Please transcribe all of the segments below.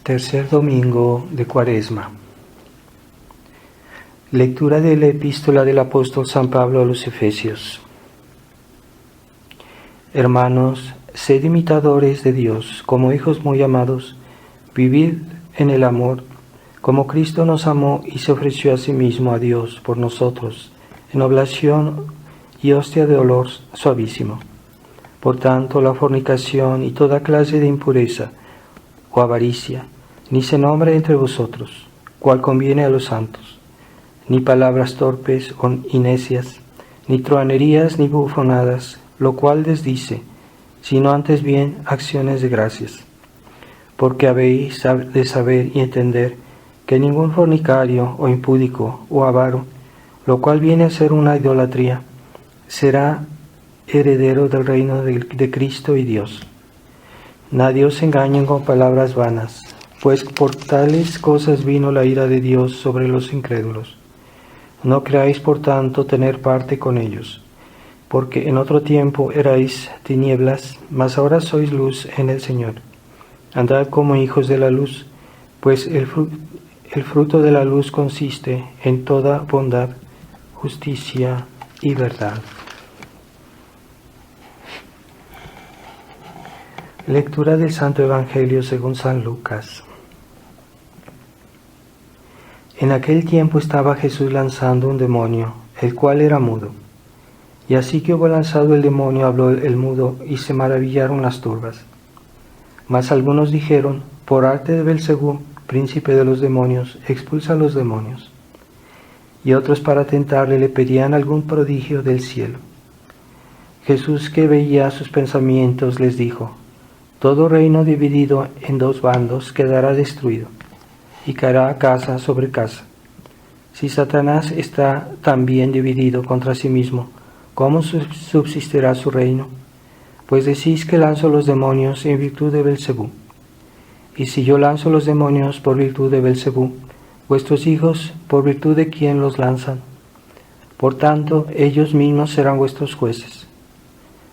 Tercer domingo de Cuaresma. Lectura de la epístola del apóstol San Pablo a los Efesios. Hermanos, sed imitadores de Dios, como hijos muy amados, vivid en el amor, como Cristo nos amó y se ofreció a sí mismo a Dios por nosotros, en oblación y hostia de olor suavísimo. Por tanto, la fornicación y toda clase de impureza o avaricia, ni se nombre entre vosotros, cual conviene a los santos, ni palabras torpes o necias, ni truhanerías ni bufonadas, lo cual desdice, sino antes bien acciones de gracias. Porque habéis de saber y entender que ningún fornicario o impúdico o avaro, lo cual viene a ser una idolatría, será heredero del reino de Cristo y Dios. Nadie os engañen con palabras vanas, pues por tales cosas vino la ira de Dios sobre los incrédulos. No creáis por tanto tener parte con ellos, porque en otro tiempo erais tinieblas, mas ahora sois luz en el Señor. Andad como hijos de la luz, pues el fruto de la luz consiste en toda bondad, justicia y verdad. Lectura del Santo Evangelio según San Lucas. En aquel tiempo estaba Jesús lanzando un demonio, el cual era mudo. Y así que hubo lanzado el demonio, habló el mudo, y se maravillaron las turbas. Mas algunos dijeron, por arte de Belcebú, príncipe de los demonios, expulsa a los demonios. Y otros para tentarle le pedían algún prodigio del cielo. Jesús, que veía sus pensamientos, les dijo, todo reino dividido en dos bandos quedará destruido, y caerá casa sobre casa. Si Satanás está también dividido contra sí mismo, ¿cómo subsistirá su reino? Pues decís que lanzo los demonios en virtud de Belcebú. Y si yo lanzo los demonios por virtud de Belcebú, vuestros hijos, ¿por virtud de quién los lanzan? Por tanto, ellos mismos serán vuestros jueces.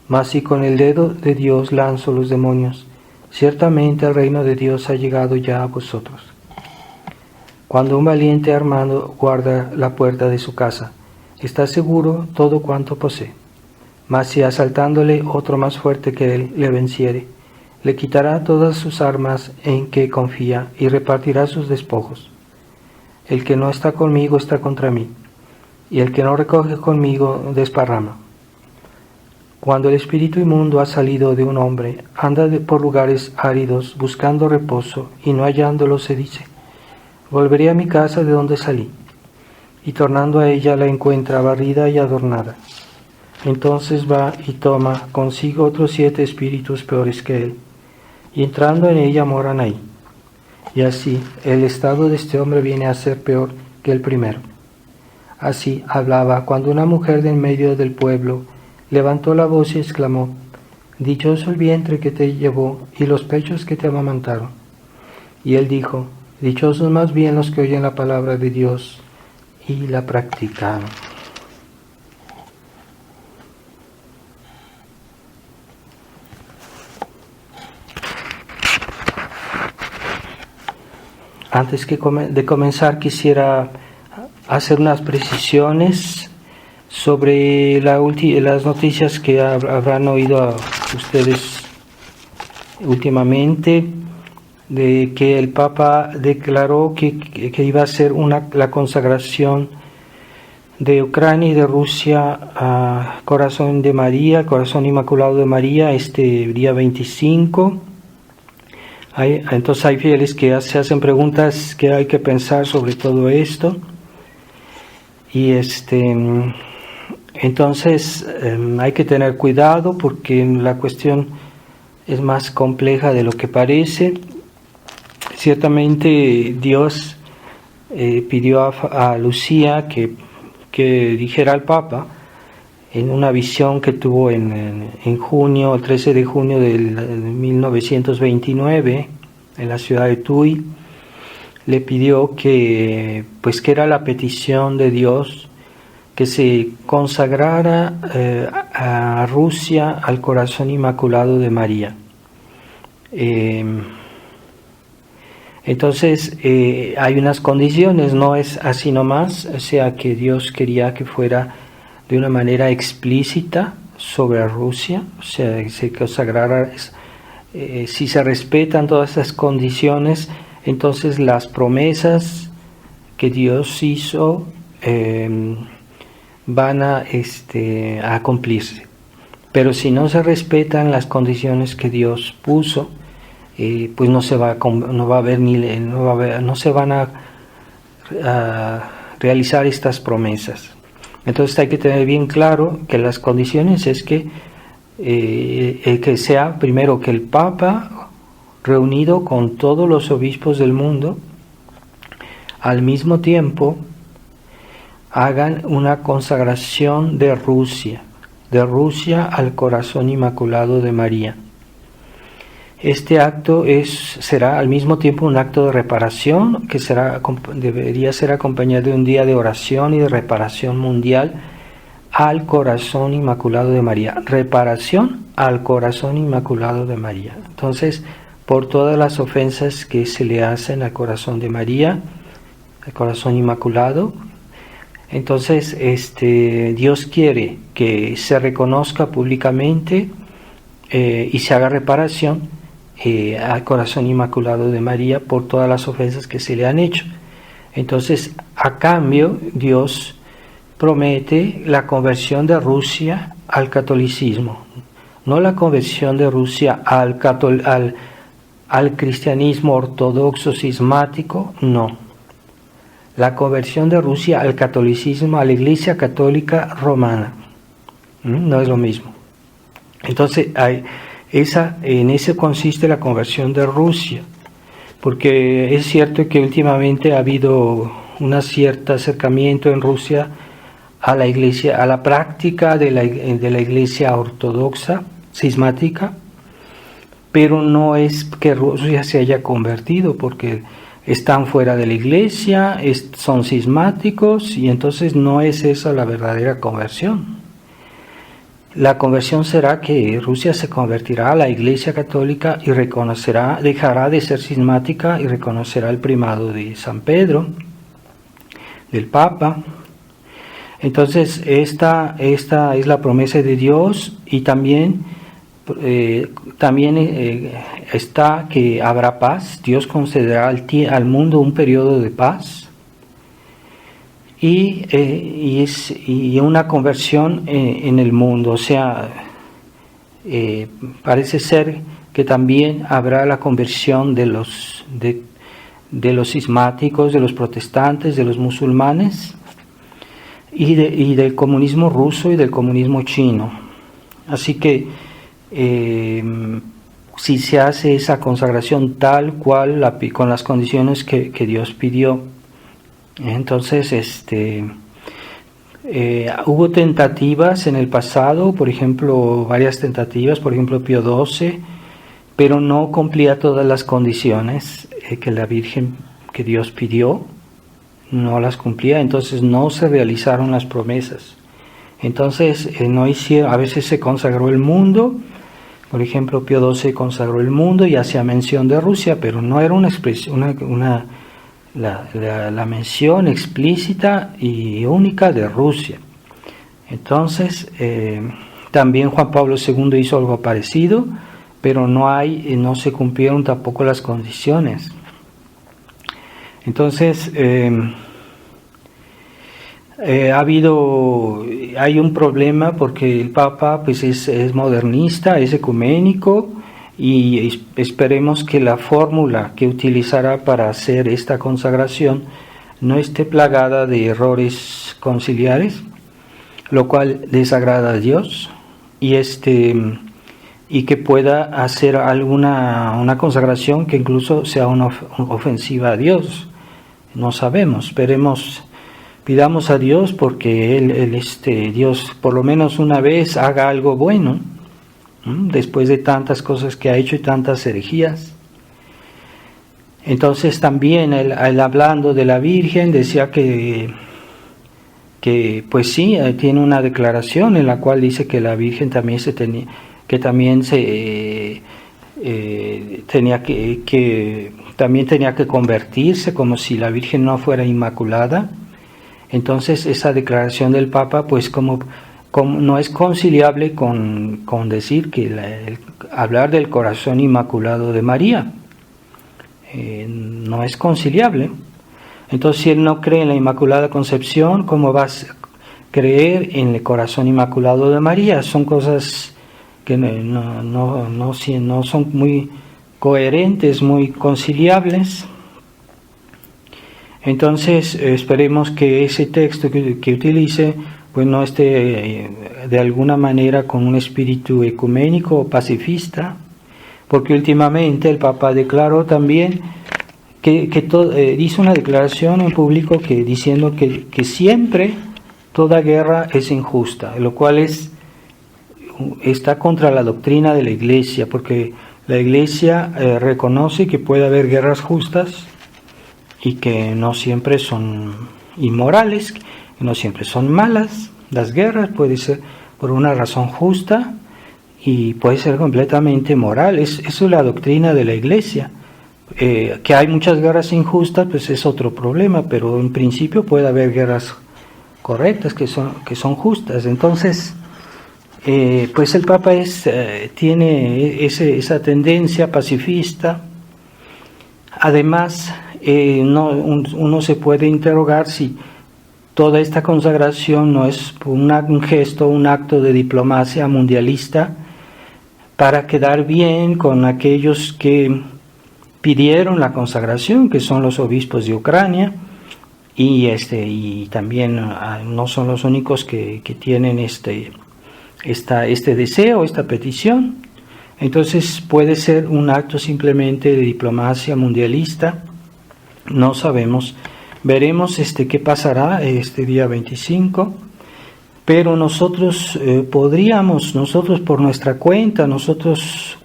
Mas si con el dedo de Dios lanzo los demonios, ciertamente el reino de Dios ha llegado ya a vosotros. Cuando un valiente armado guarda la puerta de su casa, está seguro todo cuanto posee. Mas si asaltándole otro más fuerte que él le venciere, le quitará todas sus armas en que confía y repartirá sus despojos. El que no está conmigo está contra mí, y el que no recoge conmigo desparrama. Cuando el espíritu inmundo ha salido de un hombre, anda por lugares áridos buscando reposo, y no hallándolo se dice, volveré a mi casa de donde salí. Y tornando a ella la encuentra barrida y adornada. Entonces va y toma consigo otros 7 espíritus peores que él, y entrando en ella moran ahí. Y así el estado de este hombre viene a ser peor que el primero. Así hablaba cuando una mujer de en medio del pueblo levantó la voz y exclamó, dichoso el vientre que te llevó y los pechos que te amamantaron. Y él dijo, dichosos más bien los que oyen la palabra de Dios y la practican. Antes de comenzar quisiera hacer unas precisiones sobre las noticias que habrán oído ustedes últimamente, de que el Papa declaró que iba a hacer la consagración de Ucrania y de Rusia a Corazón de María, Corazón Inmaculado de María, este día 25. Entonces hay fieles que se hacen preguntas que hay que pensar sobre todo esto. Y entonces hay que tener cuidado porque la cuestión es más compleja de lo que parece. Ciertamente Dios pidió a Lucía que dijera al Papa en una visión que tuvo en junio, el 13 de junio de 1929, en la ciudad de Tui. Le pidió que era la petición de Dios que se consagrara a Rusia al Corazón Inmaculado de María. Entonces hay unas condiciones, no es así nomás, o sea que Dios quería que fuera de una manera explícita sobre Rusia, o sea, se consagrara, si se respetan todas esas condiciones, entonces las promesas que Dios hizo van a cumplirse. Pero si no se respetan las condiciones que Dios puso, pues no se van a realizar estas promesas. Entonces hay que tener bien claro que las condiciones es que sea primero que el Papa, reunido con todos los obispos del mundo, al mismo tiempo hagan una consagración de Rusia al corazón inmaculado de María. Este acto será al mismo tiempo un acto de reparación que debería ser acompañado de un día de oración y de reparación mundial al corazón inmaculado de María. Reparación al corazón inmaculado de María. Entonces, por todas las ofensas que se le hacen al corazón de María, al corazón inmaculado, entonces Dios quiere que se reconozca públicamente y se haga reparación al corazón inmaculado de María por todas las ofensas que se le han hecho. Entonces, a cambio, Dios promete la conversión de Rusia al catolicismo, no la conversión de Rusia al cristianismo ortodoxo cismático, no. La conversión de Rusia al catolicismo, a la Iglesia Católica Romana. No es lo mismo. Entonces, en eso consiste la conversión de Rusia, porque es cierto que últimamente ha habido un cierto acercamiento en Rusia a la Iglesia, a la práctica de la Iglesia ortodoxa cismática, pero no es que Rusia se haya convertido, porque están fuera de la Iglesia, son cismáticos, y entonces no es esa la verdadera conversión. La conversión será que Rusia se convertirá a la Iglesia Católica y dejará de ser cismática y reconocerá el primado de San Pedro, del Papa. Entonces esta es la promesa de Dios, y también está que habrá paz. Dios concederá al mundo un periodo de paz y una conversión en el mundo. O sea, parece ser que también habrá la conversión de los cismáticos, de los protestantes, de los musulmanes y del comunismo ruso y del comunismo chino. Así que si se hace esa consagración tal cual, con las condiciones que Dios pidió, entonces hubo tentativas en el pasado, por ejemplo, varias tentativas, por ejemplo Pío XII, pero no cumplía todas las condiciones que la Virgen, que Dios pidió, no las cumplía, entonces no se realizaron las promesas. Entonces a veces se consagró el mundo. Por ejemplo, Pío XII consagró el mundo y hacía mención de Rusia, pero no era una expresión, la mención explícita y única de Rusia. Entonces, también Juan Pablo II hizo algo parecido, pero no se cumplieron tampoco las condiciones. Entonces, hay un problema porque el Papa pues es modernista, es ecuménico, y esperemos que la fórmula que utilizará para hacer esta consagración no esté plagada de errores conciliares, lo cual desagrada a Dios, y que pueda hacer una consagración que incluso sea una ofensiva a Dios. No sabemos, pidamos a Dios porque Dios por lo menos una vez haga algo bueno, después de tantas cosas que ha hecho y tantas herejías. Entonces también él hablando de la Virgen decía que pues sí, tiene una declaración en la cual dice que la Virgen también también tenía que convertirse como si la Virgen no fuera inmaculada. Entonces esa declaración del Papa pues como no es conciliable con decir que hablar del corazón inmaculado de María. No es conciliable. Entonces, si él no cree en la Inmaculada Concepción, ¿cómo vas a creer en el corazón inmaculado de María? Son cosas que no son muy coherentes, muy conciliables. Entonces, esperemos que ese texto que utilice pues no esté de alguna manera con un espíritu ecuménico o pacifista, porque últimamente el Papa declaró también hizo una declaración en público diciendo que siempre toda guerra es injusta, lo cual está contra la doctrina de la Iglesia, porque la Iglesia reconoce que puede haber guerras justas y que no siempre son inmorales, que no siempre son malas. Las guerras pueden ser por una razón justa y puede ser completamente moral. Eso es la doctrina de la Iglesia. Que hay muchas guerras injustas, pues es otro problema, pero en principio puede haber guerras correctas que son justas. Entonces, pues el Papa tiene esa tendencia pacifista. Además, uno se puede interrogar si toda esta consagración no es un gesto, un acto de diplomacia mundialista para quedar bien con aquellos que pidieron la consagración, que son los obispos de Ucrania, y también no son los únicos que tienen este deseo, esta petición. Entonces puede ser un acto simplemente de diplomacia mundialista, no sabemos. Veremos qué pasará este día 25, pero nosotros nosotros por nuestra cuenta, los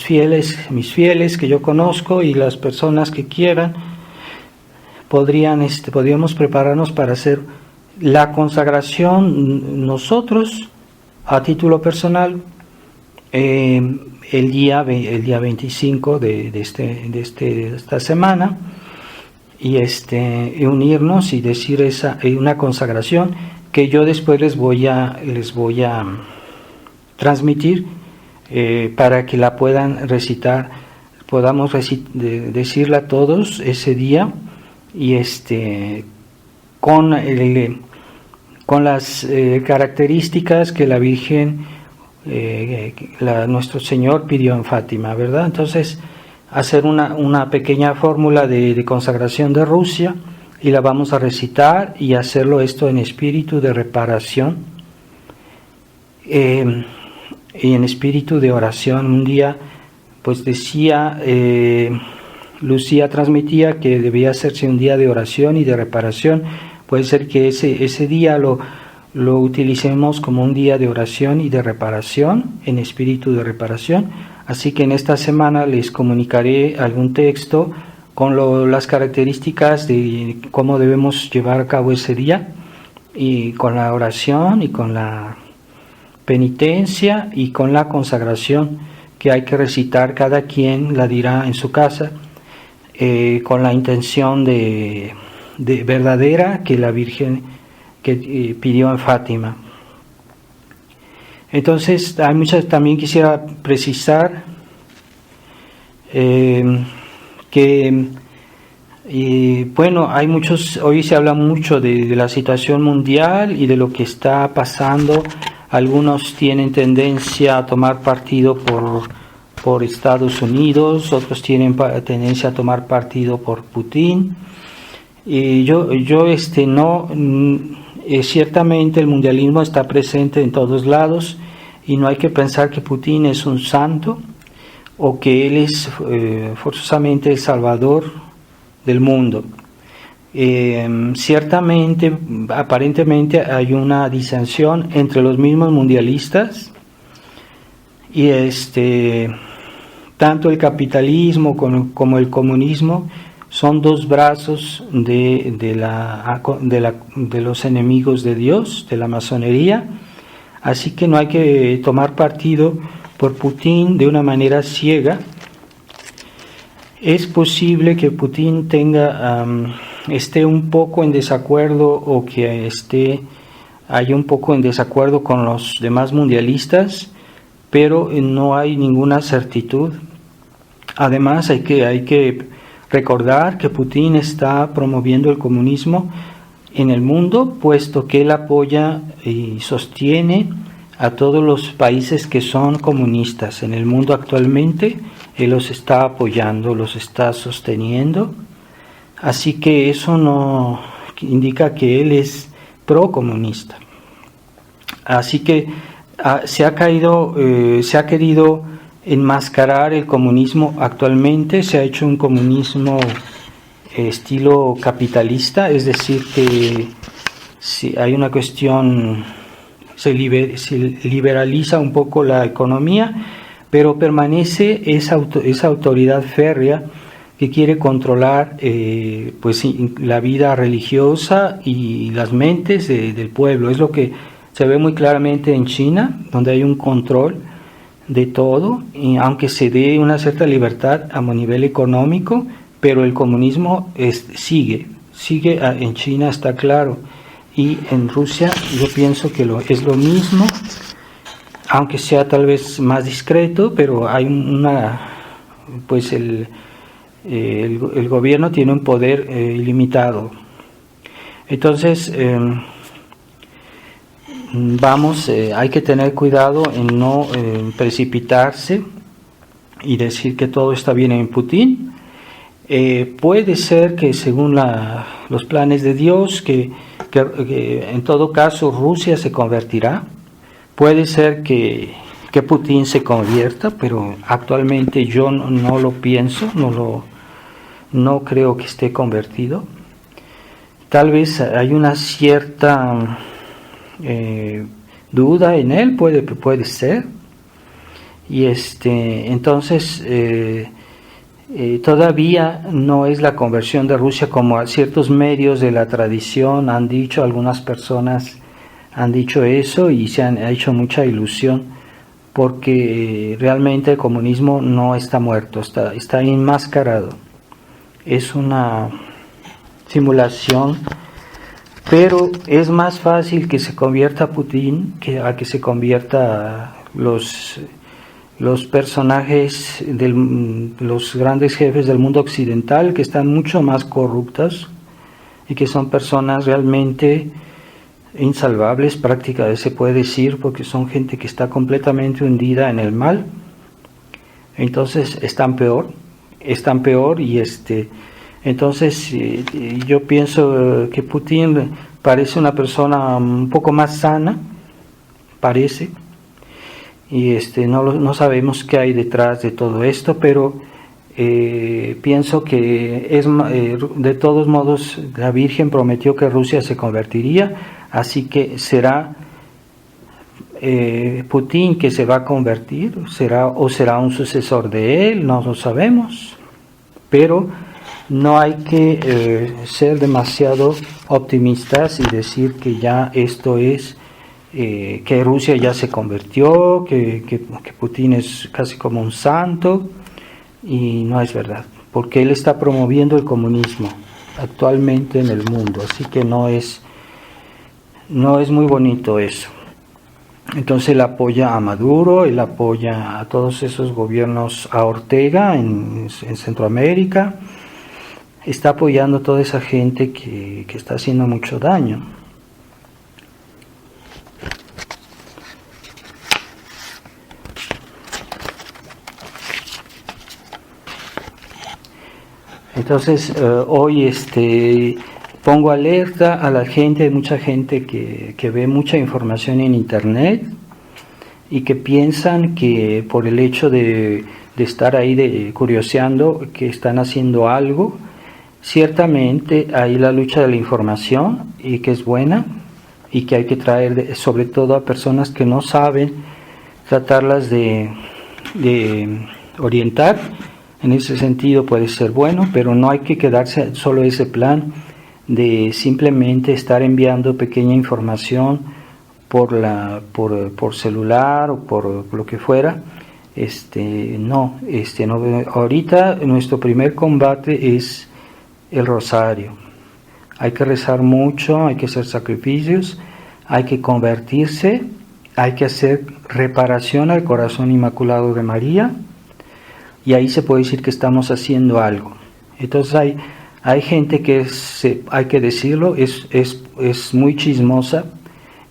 fieles, mis fieles que yo conozco y las personas que quieran, podríamos prepararnos para hacer la consagración nosotros a título personal el día 25 de esta semana, y unirnos y decir una consagración que yo después les voy a transmitir para que la puedan recitar, podamos decirla todos ese día, y con las características que la Virgen, nuestro Señor pidió en Fátima, ¿verdad? Entonces, hacer una pequeña fórmula de consagración de Rusia, y la vamos a recitar y hacerlo esto en espíritu de reparación y en espíritu de oración. Un día, pues decía, Lucía transmitía que debía hacerse un día de oración y de reparación. Puede ser que ese día lo utilicemos como un día de oración y de reparación, en espíritu de reparación. Así que en esta semana les comunicaré algún texto con las características de cómo debemos llevar a cabo ese día, y con la oración y con la penitencia y con la consagración que hay que recitar. Cada quien la dirá en su casa, con la intención de verdadera que la Virgen pidió en Fátima. Entonces, también quisiera precisar que hay hoy se habla mucho de la situación mundial y de lo que está pasando. Algunos tienen tendencia a tomar partido por Estados Unidos, otros tienen tendencia a tomar partido por Putin. Y yo ciertamente el mundialismo está presente en todos lados, y no hay que pensar que Putin es un santo o que él es forzosamente el salvador del mundo. Ciertamente, aparentemente hay una disensión entre los mismos mundialistas, y tanto el capitalismo como el comunismo son dos brazos de los enemigos de Dios, de la masonería. Así que no hay que tomar partido por Putin de una manera ciega. Es posible que Putin esté un poco en desacuerdo o que haya un poco en desacuerdo con los demás mundialistas, pero no hay ninguna certitud. Además, hay que recordar que Putin está promoviendo el comunismo en el mundo, puesto que él apoya y sostiene a todos los países que son comunistas en el mundo actualmente. Él los está apoyando, los está sosteniendo. Así que eso no indica que él es procomunista. Así que se ha querido enmascarar el comunismo actualmente. Se ha hecho un comunismo estilo capitalista, es decir, que si hay una cuestión, se liberaliza un poco la economía, pero permanece esa autoridad férrea que quiere controlar la vida religiosa y las mentes del pueblo. Es lo que se ve muy claramente en China, donde hay un control de todo, y aunque se dé una cierta libertad a nivel económico, pero el comunismo sigue en China, está claro, y en Rusia yo pienso que es lo mismo, aunque sea tal vez más discreto, pero hay el gobierno tiene un poder ilimitado. Entonces hay que tener cuidado en no precipitarse y decir que todo está bien en Putin. Puede ser que según los planes de Dios, que en todo caso Rusia se convertirá. Puede ser que Putin se convierta, pero actualmente yo no lo pienso, no creo que esté convertido. Tal vez hay una cierta duda en él, puede ser. Y entonces todavía no es la conversión de Rusia como a ciertos medios de la tradición han dicho, algunas personas han dicho eso y se ha hecho mucha ilusión, porque realmente el comunismo no está muerto, está enmascarado. Es una simulación, pero es más fácil que se convierta Putin que a que se convierta los personajes los grandes jefes del mundo occidental, que están mucho más corruptas y que son personas realmente insalvables, prácticamente se puede decir, porque son gente que está completamente hundida en el mal. Entonces están peor y entonces yo pienso que Putin parece una persona un poco más sana, parece, y no sabemos qué hay detrás de todo esto, pero pienso que de todos modos la Virgen prometió que Rusia se convertiría, así que será Putin que se va a convertir, será un sucesor de él, no lo sabemos, pero no hay que ser demasiado optimistas y decir que ya esto es que Rusia ya se convirtió, que Putin es casi como un santo, y no es verdad, porque él está promoviendo el comunismo actualmente en el mundo, así que no es muy bonito eso. Entonces él apoya a Maduro, él apoya a todos esos gobiernos, a Ortega en Centroamérica, está apoyando a toda esa gente que está haciendo mucho daño. Entonces hoy pongo alerta a la gente, hay mucha gente que ve mucha información en internet y que piensan que por el hecho de estar ahí curioseando que están haciendo algo. Ciertamente hay la lucha de la información y que es buena y que hay que traer sobre todo a personas que no saben, tratarlas de orientar. En ese sentido puede ser bueno, pero no hay que quedarse solo ese plan de simplemente estar enviando pequeña información por celular o por lo que fuera, No, ahorita nuestro primer combate es el rosario. Hay que rezar mucho, hay que hacer sacrificios, hay que convertirse, hay que hacer reparación al corazón inmaculado de María, y ahí se puede decir que estamos haciendo algo. Entonces hay gente que, hay que decirlo, es muy chismosa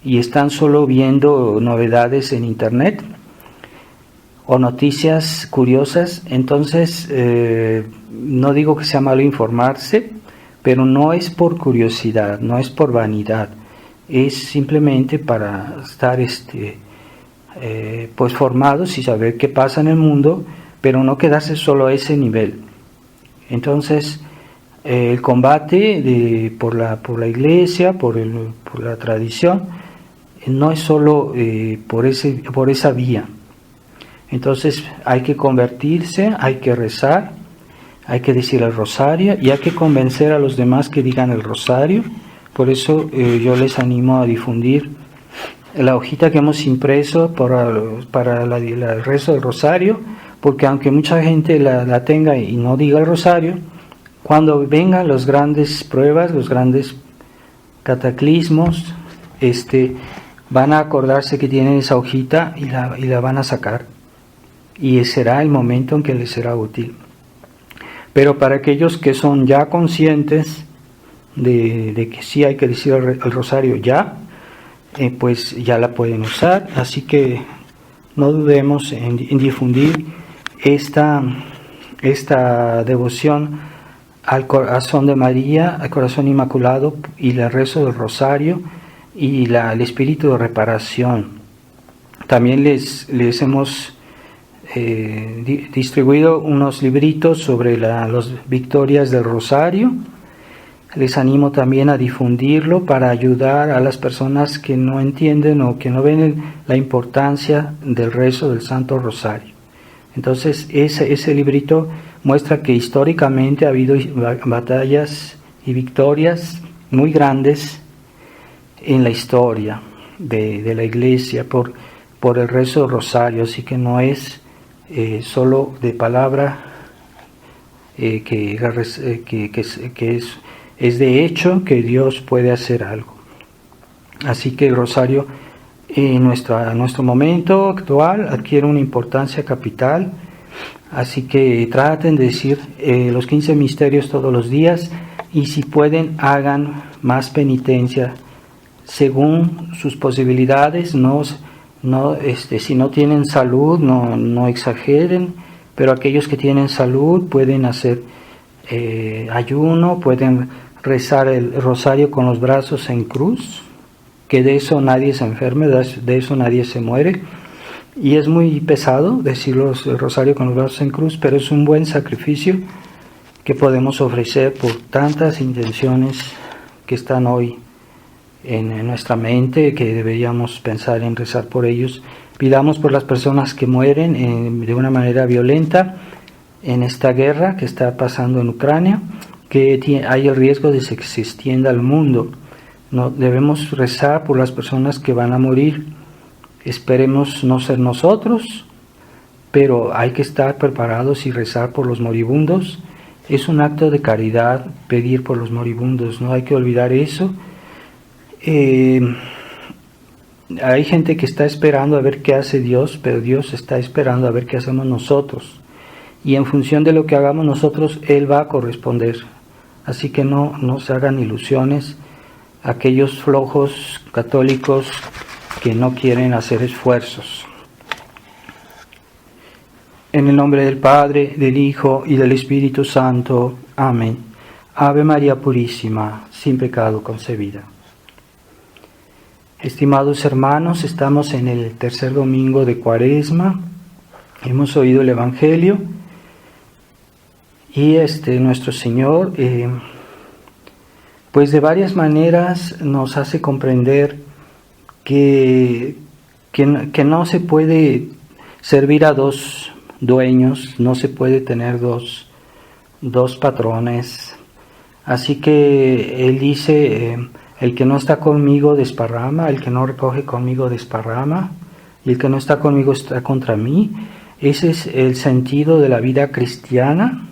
y están solo viendo novedades en internet o noticias curiosas. Entonces no digo que sea malo informarse, pero no es por curiosidad, no es por vanidad, es simplemente para estar pues formados y saber qué pasa en el mundo, pero no quedarse solo a ese nivel. Entonces el combate por la iglesia, por la tradición, no es solo por esa vía. Entonces hay que convertirse, hay que rezar, hay que decir el rosario y hay que convencer a los demás que digan el rosario. Por eso yo les animo a difundir la hojita que hemos impreso para el rezo del rosario, porque aunque mucha gente la tenga y no diga el rosario, cuando vengan las grandes pruebas, los grandes cataclismos, van a acordarse que tienen esa hojita y la van a sacar. Y será el momento en que les será útil. Pero para aquellos que son ya conscientes de que sí hay que decir el rosario ya, pues ya la pueden usar. Así que no dudemos en difundir esta devoción al corazón de María, al corazón inmaculado, y el rezo del rosario y el espíritu de reparación. También les hemos distribuido unos libritos sobre las victorias del rosario. Les animo también a difundirlo para ayudar a las personas que no entienden o que no ven la importancia del rezo del Santo Rosario. Entonces ese librito muestra que históricamente ha habido batallas y victorias muy grandes en la historia de la Iglesia por el rezo del rosario, así que no es solo de palabra, que es de hecho que Dios puede hacer algo. Así que el rosario en nuestro momento actual adquiere una importancia capital, así que traten de decir los 15 misterios todos los días, y si pueden hagan más penitencia según sus posibilidades. Si no tienen salud, no exageren, pero aquellos que tienen salud pueden hacer ayuno, pueden rezar el rosario con los brazos en cruz, que de eso nadie se enferme, de eso nadie se muere. Y es muy pesado decir el rosario con los brazos en cruz, pero es un buen sacrificio que podemos ofrecer por tantas intenciones que están hoy en nuestra mente, que deberíamos pensar en rezar por ellos. Pidamos por las personas que mueren de una manera violenta en esta guerra que está pasando en Ucrania, que hay el riesgo de que se extienda al mundo. No, debemos rezar por las personas que van a morir. Esperemos no ser nosotros, pero hay que estar preparados y rezar por los moribundos. Es un acto de caridad pedir por los moribundos, no hay que olvidar eso. Hay gente que está esperando a ver qué hace Dios, pero Dios está esperando a ver qué hacemos nosotros, y en función de lo que hagamos nosotros, Él va a corresponder. Así que no se hagan ilusiones aquellos flojos católicos que no quieren hacer esfuerzos. En el nombre del Padre, del Hijo y del Espíritu Santo. Amén. Ave María Purísima, sin pecado concebida. Estimados hermanos, estamos en el tercer domingo de Cuaresma. Hemos oído el Evangelio y nuestro Señor, pues de varias maneras nos hace comprender que no se puede servir a dos dueños, no se puede tener dos patrones. Así que Él dice: el que no está conmigo desparrama, el que no recoge conmigo desparrama, y el que no está conmigo está contra mí. Ese es el sentido de la vida cristiana,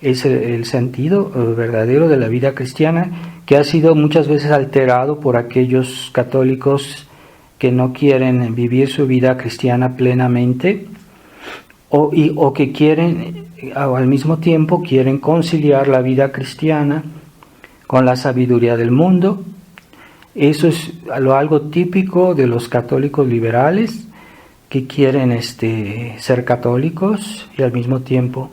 es el sentido verdadero de la vida cristiana, que ha sido muchas veces alterado por aquellos católicos que no quieren vivir su vida cristiana plenamente, o que quieren, o al mismo tiempo quieren conciliar la vida cristiana con la sabiduría del mundo. Eso es algo típico de los católicos liberales, que quieren ser católicos y al mismo tiempo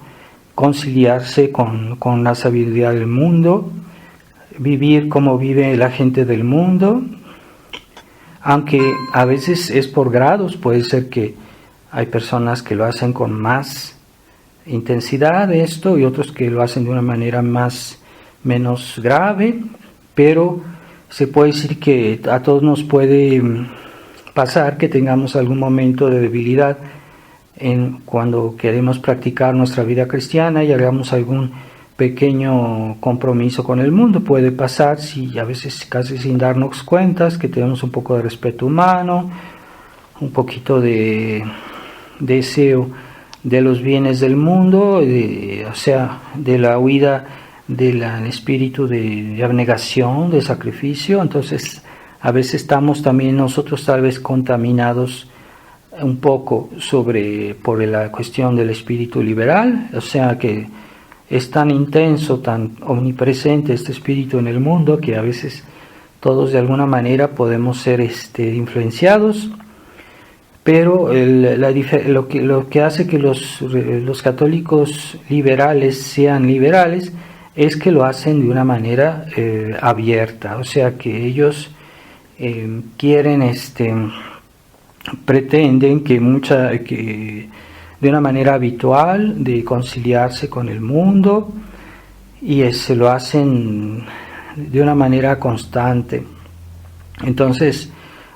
conciliarse con la sabiduría del mundo, vivir como vive la gente del mundo, aunque a veces es por grados. Puede ser que hay personas que lo hacen con más intensidad esto y otros que lo hacen de una manera menos grave, pero se puede decir que a todos nos puede pasar que tengamos algún momento de debilidad cuando queremos practicar nuestra vida cristiana y hagamos algún pequeño compromiso con el mundo. Puede pasar, si a veces casi sin darnos cuenta, que tenemos un poco de respeto humano, un poquito de deseo de los bienes del mundo, o sea, de la huida del espíritu de abnegación, de sacrificio. Entonces a veces estamos también nosotros tal vez contaminados un poco por la cuestión del espíritu liberal, o sea que es tan intenso, tan omnipresente este espíritu en el mundo, que a veces todos de alguna manera podemos ser influenciados, pero lo que hace que los católicos liberales sean liberales es que lo hacen de una manera abierta, o sea que ellos quieren, pretenden que de una manera habitual de conciliarse con el mundo, y se lo hacen de una manera constante. Entonces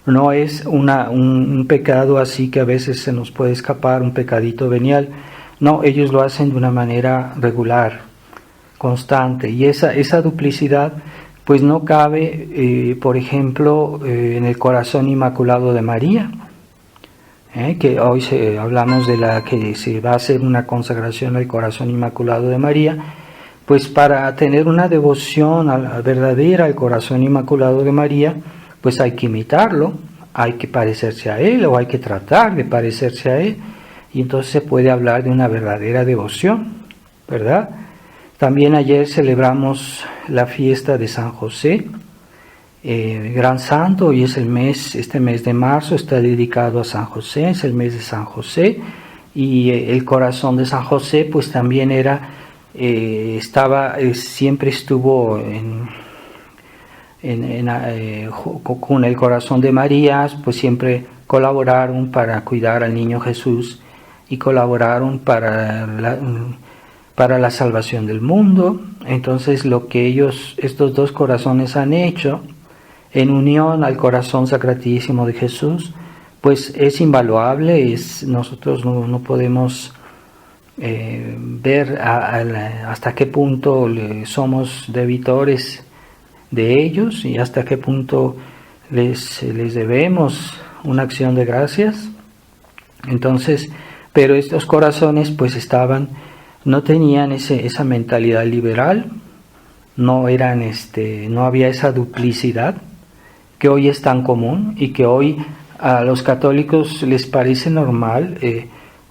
no es un pecado así que a veces se nos puede escapar, un pecadito venial. No, ellos lo hacen de una manera regular, constante, y esa duplicidad pues no cabe, por ejemplo, en el corazón inmaculado de María, que hoy hablamos de la que se va a hacer una consagración al corazón inmaculado de María. Pues para tener una devoción verdadera al corazón inmaculado de María, pues hay que imitarlo, hay que parecerse a él, o hay que tratar de parecerse a él, y entonces se puede hablar de una verdadera devoción, ¿verdad? También ayer celebramos la fiesta de San José, gran santo, y es este mes de marzo está dedicado a San José, es el mes de San José, y el corazón de San José pues también siempre estuvo con el corazón de María, pues siempre colaboraron para cuidar al niño Jesús y colaboraron para la salvación del mundo. Entonces lo que estos dos corazones han hecho en unión al corazón sacratísimo de Jesús, pues es invaluable. Nosotros no podemos ver hasta qué punto somos debitores de ellos y hasta qué punto les debemos una acción de gracias. Entonces, pero estos corazones pues no tenían esa mentalidad liberal, no había esa duplicidad que hoy es tan común y que hoy a los católicos les parece normal.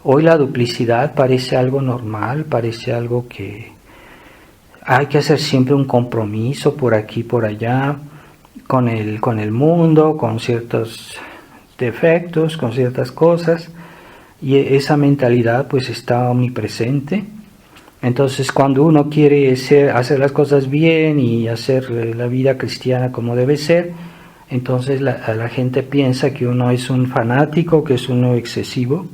Hoy la duplicidad parece algo normal, parece algo que hay que hacer siempre un compromiso por aquí, por allá, con el mundo, con ciertos defectos, con ciertas cosas, y esa mentalidad pues está omnipresente. Entonces cuando uno quiere hacer las cosas bien y hacer la vida cristiana como debe ser, entonces la gente piensa que uno es un fanático, que es uno excesivo,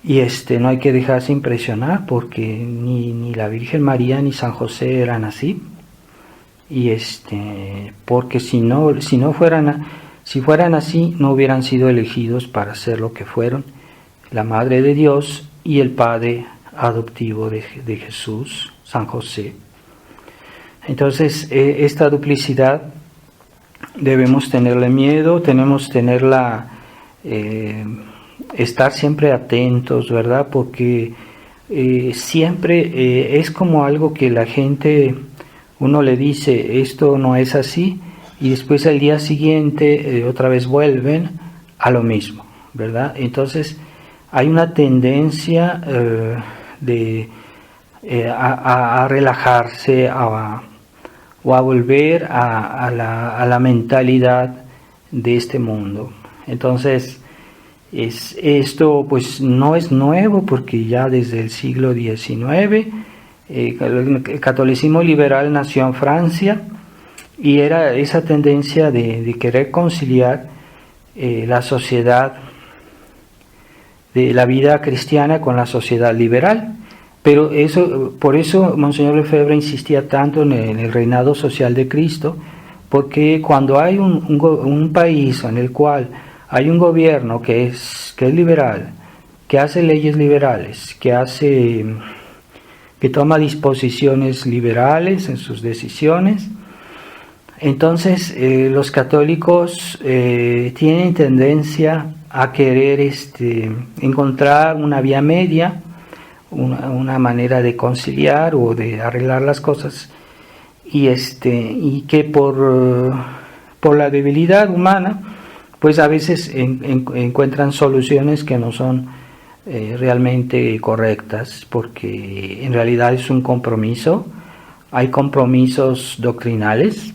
y no hay que dejarse impresionar, porque ni la Virgen María ni San José eran así, y porque si fueran así no hubieran sido elegidos para ser lo que fueron, la Madre de Dios y el Padre adoptivo de Jesús, San José. Entonces esta duplicidad debemos tenerle miedo, tenemos que tenerla estar siempre atentos, ¿verdad? Porque siempre es como algo que la gente, uno le dice, esto no es así, y después al día siguiente otra vez vuelven a lo mismo, ¿verdad? Entonces hay una tendencia a relajarse o a volver a la mentalidad de este mundo. Entonces, esto pues no es nuevo, porque ya desde el siglo XIX el catolicismo liberal nació en Francia, y era esa tendencia de querer conciliar la sociedad de la vida cristiana con la sociedad liberal. Pero por eso Monseñor Lefebvre insistía tanto en el reinado social de Cristo, porque cuando hay un país en el cual hay un gobierno que es liberal, que hace leyes liberales, que toma disposiciones liberales en sus decisiones, entonces los católicos tienen tendencia a querer encontrar una vía media, una manera de conciliar o de arreglar las cosas, y que por la debilidad humana pues a veces encuentran soluciones que no son realmente correctas, porque en realidad es un compromiso. Hay compromisos doctrinales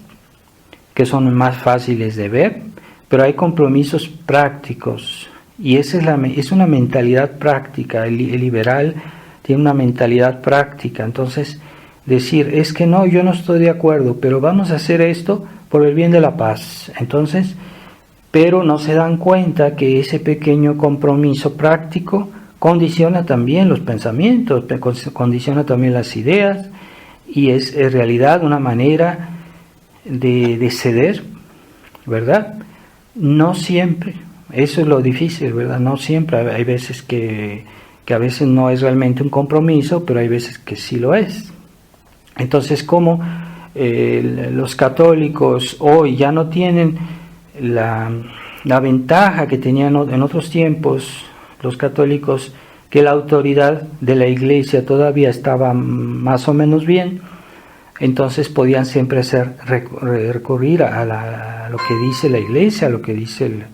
que son más fáciles de ver, pero hay compromisos prácticos, y esa es una mentalidad práctica. El liberal tiene una mentalidad práctica. Entonces, decir, es que no, yo no estoy de acuerdo, pero vamos a hacer esto por el bien de la paz. Entonces, pero no se dan cuenta que ese pequeño compromiso práctico condiciona también los pensamientos, condiciona también las ideas, y es en realidad una manera de ceder, ¿verdad? No siempre, eso es lo difícil, ¿verdad? No siempre, hay veces que a veces no es realmente un compromiso, pero hay veces que sí lo es. Entonces, como los católicos hoy ya no tienen la ventaja que tenían en otros tiempos los católicos, que la autoridad de la Iglesia todavía estaba más o menos bien, entonces podían siempre recurrir a lo que dice la Iglesia, a lo que dicen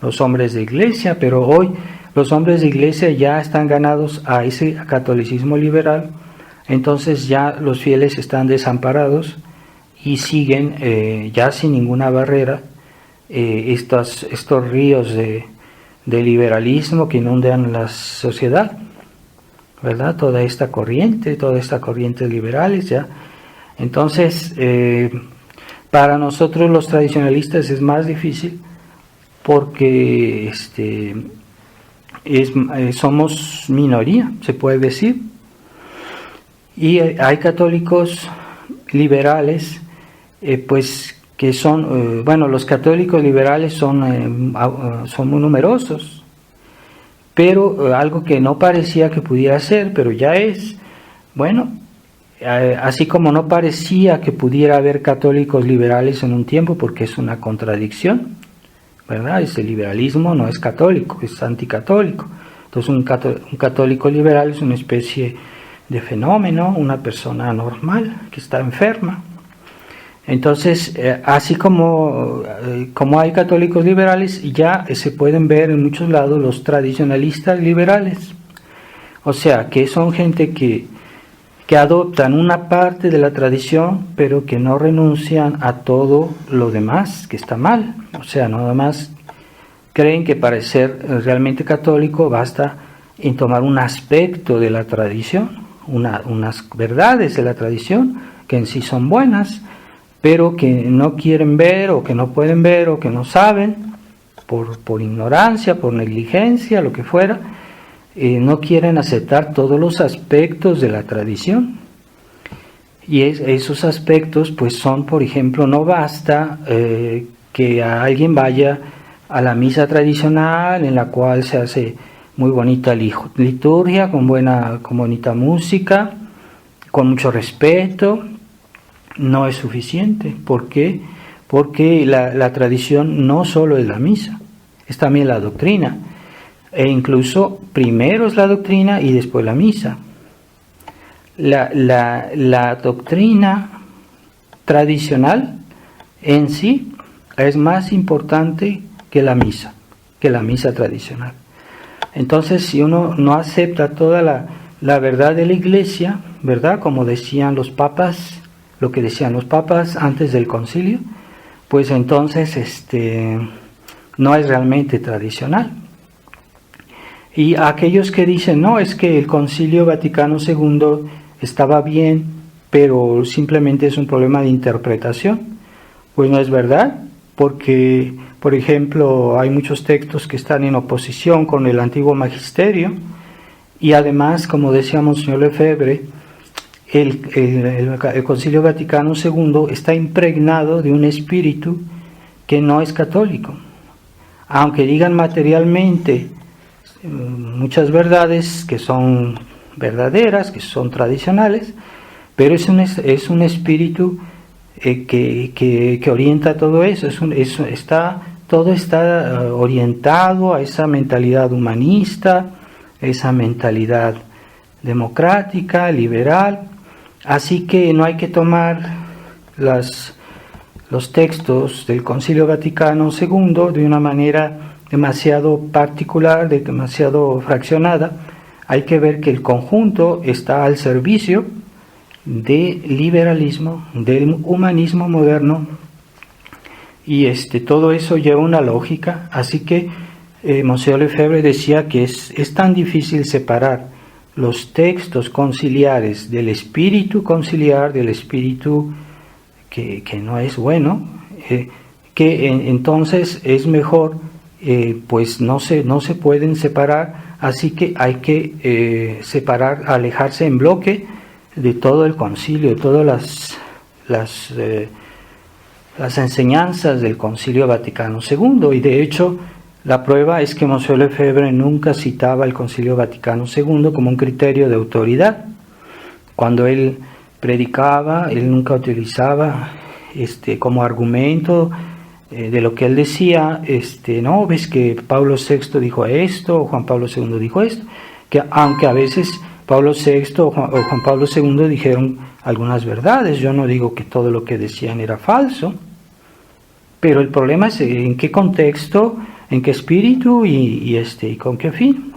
los hombres de Iglesia. Pero hoy los hombres de Iglesia ya están ganados a ese catolicismo liberal, entonces ya los fieles están desamparados y siguen ya sin ninguna barrera estos ríos de liberalismo que inundan la sociedad, ¿verdad? Toda esta corriente liberales ya. Entonces, para nosotros los tradicionalistas es más difícil, porque somos minoría, se puede decir, y hay católicos liberales, pues que son, los católicos liberales son muy numerosos, pero algo que no parecía que pudiera ser, pero ya es, así como no parecía que pudiera haber católicos liberales en un tiempo, porque es una contradicción, ¿verdad? Ese liberalismo no es católico, es anticatólico. Entonces un católico liberal es una especie de fenómeno, una persona normal que está enferma. Entonces, así como hay católicos liberales, ya se pueden ver en muchos lados los tradicionalistas liberales. O sea, que son gente que adoptan una parte de la tradición, pero que no renuncian a todo lo demás que está mal. O sea, nada más creen que para ser realmente católico basta en tomar un aspecto de la tradición, unas verdades de la tradición que en sí son buenas, pero que no quieren ver, o que no pueden ver, o que no saben, por ignorancia, por negligencia, lo que fuera. No quieren aceptar todos los aspectos de la tradición, y esos aspectos pues son, por ejemplo, no basta que alguien vaya a la misa tradicional, en la cual se hace muy bonita liturgia, con bonita música, con mucho respeto. No es suficiente. ¿Por qué? Porque la tradición no solo es la misa, es también la doctrina. E incluso primero es la doctrina y después la misa. La doctrina tradicional en sí es más importante que la misa tradicional. Entonces, si uno no acepta toda la verdad de la Iglesia, ¿verdad? Como decían los papas, lo que decían los papas antes del concilio, pues entonces no es realmente tradicional. Y aquellos que dicen, no, es que el Concilio Vaticano II estaba bien, pero simplemente es un problema de interpretación, pues no es verdad, porque, por ejemplo, hay muchos textos que están en oposición con el antiguo magisterio, y además, como decía Monseñor Lefebvre, el Concilio Vaticano II está impregnado de un espíritu que no es católico. Aunque digan materialmente muchas verdades que son verdaderas, que son tradicionales, pero es un espíritu que orienta todo eso. Todo está orientado a esa mentalidad humanista, esa mentalidad democrática, liberal. Así que no hay que tomar los textos del Concilio Vaticano II de una manera demasiado particular, demasiado fraccionada. Hay que ver que el conjunto está al servicio del liberalismo, del humanismo moderno, y todo eso lleva una lógica. Así que Monseñor Lefebvre decía que es tan difícil separar los textos conciliares del espíritu conciliar, del espíritu que no es bueno, que entonces es mejor, pues no se pueden separar, así que hay que separar, alejarse en bloque de todo el concilio, de todas las enseñanzas del Concilio Vaticano II. Y de hecho, la prueba es que Monseñor Lefebvre nunca citaba el Concilio Vaticano II como un criterio de autoridad. Cuando él predicaba, él nunca utilizaba como argumento de lo que él decía, no, ves que Pablo VI dijo esto, o Juan Pablo II dijo esto, que aunque a veces Pablo VI o Juan Pablo II dijeron algunas verdades, yo no digo que todo lo que decían era falso, pero el problema es en qué contexto, en qué espíritu y con qué fin.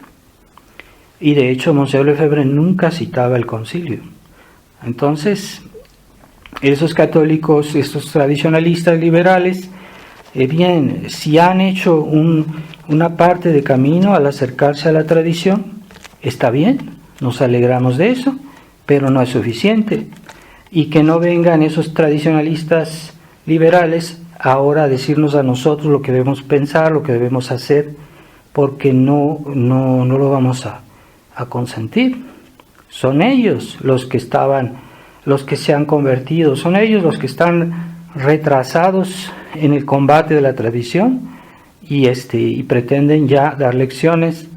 Y de hecho Monseñor Lefebvre nunca citaba el concilio. Entonces, esos católicos, estos tradicionalistas liberales, bien, si han hecho una parte de camino al acercarse a la tradición, está bien, nos alegramos de eso, pero no es suficiente. Y que no vengan esos tradicionalistas liberales ahora a decirnos a nosotros lo que debemos pensar, lo que debemos hacer, porque no lo vamos a consentir. Son ellos los que se han convertido, son ellos los que están retrasados en el combate de la tradición y pretenden ya dar lecciones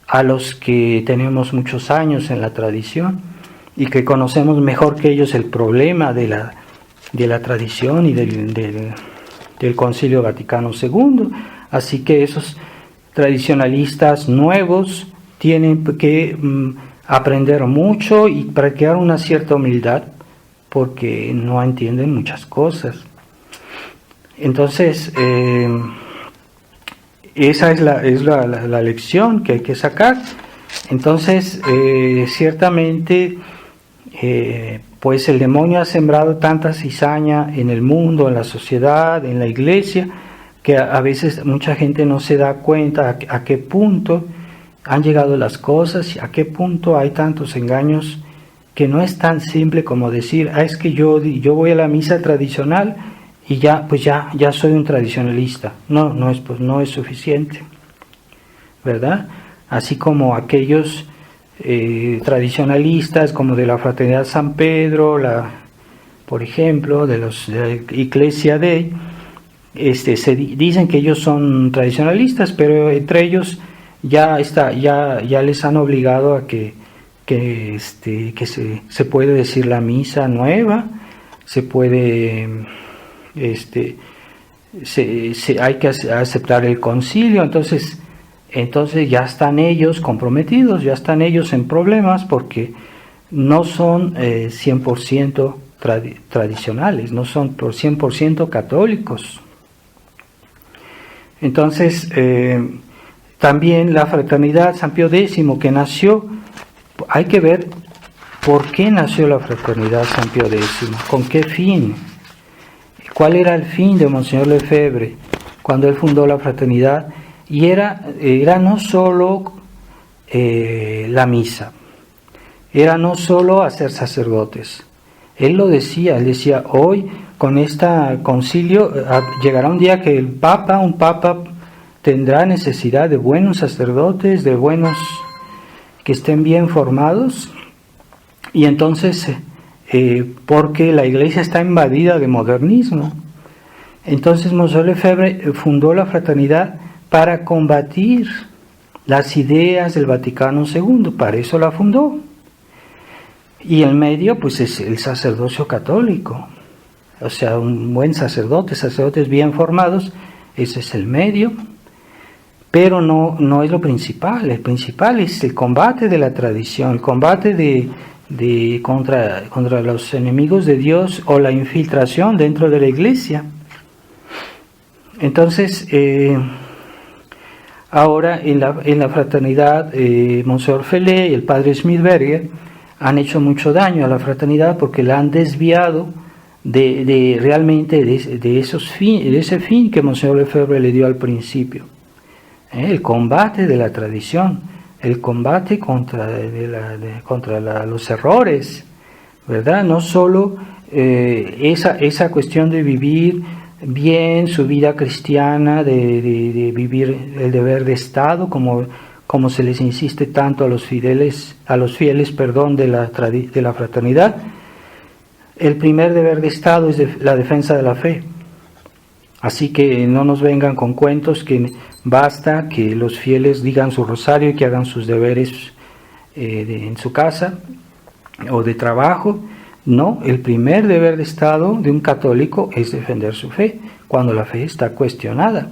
a los que tenemos muchos años en la tradición y que conocemos mejor que ellos el problema de la tradición y del Concilio Vaticano II. Así que esos tradicionalistas nuevos tienen que aprender mucho y practicar una cierta humildad, porque no entienden muchas cosas. Entonces, esa es la lección que hay que sacar. Entonces, ciertamente, pues el demonio ha sembrado tanta cizaña en el mundo, en la sociedad, en la iglesia, que a veces mucha gente no se da cuenta a qué punto han llegado las cosas, a qué punto hay tantos engaños, que no es tan simple como decir, es que yo voy a la misa tradicional y ya soy un tradicionalista. No es suficiente, ¿verdad? Así como aquellos tradicionalistas como de la Fraternidad San Pedro, por ejemplo, de la Iglesia Dei, dicen que ellos son tradicionalistas, pero entre ellos ya les han obligado a que se puede decir la misa nueva, se puede hay que aceptar el concilio. Entonces Entonces ya están ellos comprometidos, ya están ellos en problemas porque no son 100% tradicionales, no son por 100% católicos. Entonces, también la fraternidad San Pío X que nació, hay que ver por qué nació la fraternidad San Pío X, con qué fin, cuál era el fin de Monseñor Lefebvre cuando él fundó la fraternidad, y era no solo la misa, era no solo hacer sacerdotes. Él lo decía, él decía, hoy con este concilio llegará un día que un papa tendrá necesidad de buenos sacerdotes, de buenos que estén bien formados, y entonces, porque la iglesia está invadida de modernismo. Entonces Monseñor Lefebvre fundó la fraternidad para combatir las ideas del Vaticano II, para eso la fundó. Y el medio, pues, es el sacerdocio católico, o sea, un buen sacerdote, sacerdotes bien formados, ese es el medio, pero no es lo principal. El principal es el combate de la tradición, el combate contra los enemigos de Dios o la infiltración dentro de la iglesia. Entonces, ahora en la fraternidad, Monseñor Felé y el padre Smithberger han hecho mucho daño a la fraternidad porque la han desviado realmente de ese fin que Monseñor Lefebvre le dio al principio. El combate de la tradición, el combate contra los errores, ¿verdad? No solo esa cuestión de vivir bien su vida cristiana, de vivir el deber de Estado, como se les insiste tanto a los fieles, de la fraternidad. El primer deber de Estado es la defensa de la fe. Así que no nos vengan con cuentos que basta que los fieles digan su rosario y que hagan sus deberes en su casa o de trabajo. No, el primer deber de Estado de un católico es defender su fe, cuando la fe está cuestionada.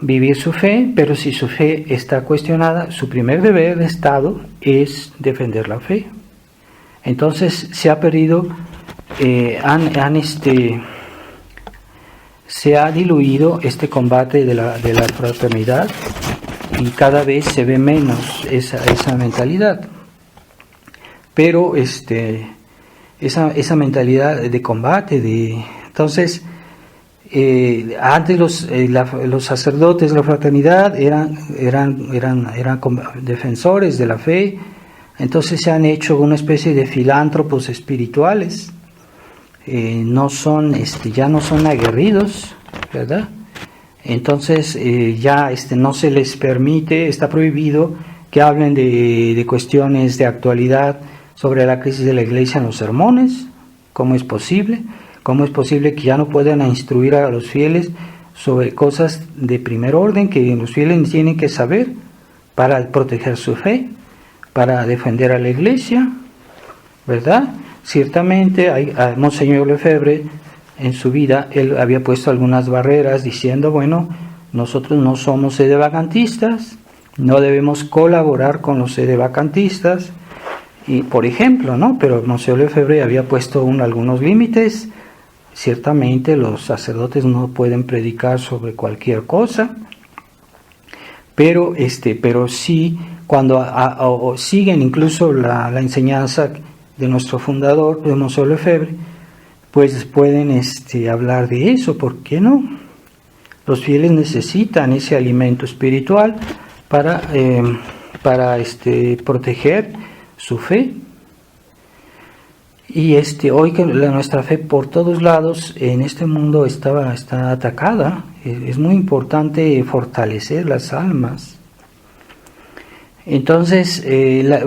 Vivir su fe, pero si su fe está cuestionada, su primer deber de Estado es defender la fe. Entonces se ha perdido, se ha diluido este combate de la fraternidad y cada vez se ve menos esa mentalidad. Pero esa mentalidad de combate, entonces antes los sacerdotes de la fraternidad eran defensores de la fe. Entonces se han hecho una especie de filántropos espirituales, ya no son aguerridos, ¿verdad? Entonces ya no se les permite, está prohibido que hablen de cuestiones de actualidad sobre la crisis de la iglesia en los sermones. ¿Cómo es posible? ¿Cómo es posible que ya no puedan instruir a los fieles sobre cosas de primer orden que los fieles tienen que saber para proteger su fe, para defender a la iglesia, ¿verdad? Ciertamente Monseñor Lefebvre en su vida, él había puesto algunas barreras diciendo, bueno, nosotros no somos sedevacantistas, no debemos colaborar con los sedevacantistas, y por ejemplo, ¿no? Pero Monseñor Lefebvre había puesto algunos límites. Ciertamente los sacerdotes no pueden predicar sobre cualquier cosa, pero sí cuando siguen incluso la enseñanza de nuestro fundador, de Monseñor Lefebvre, pues pueden hablar de eso. ¿Por qué no? Los fieles necesitan ese alimento espiritual para proteger su fe. Y hoy que nuestra fe por todos lados en este mundo está atacada, es muy importante fortalecer las almas. Entonces,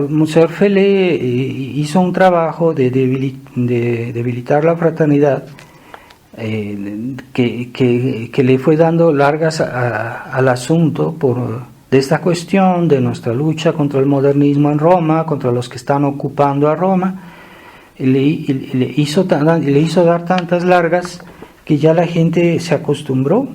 Monseñor Felé hizo un trabajo de debilitar la fraternidad, que le fue dando largas al asunto de esta cuestión de nuestra lucha contra el modernismo en Roma, contra los que están ocupando a Roma. Le hizo dar tantas largas que ya la gente se acostumbró.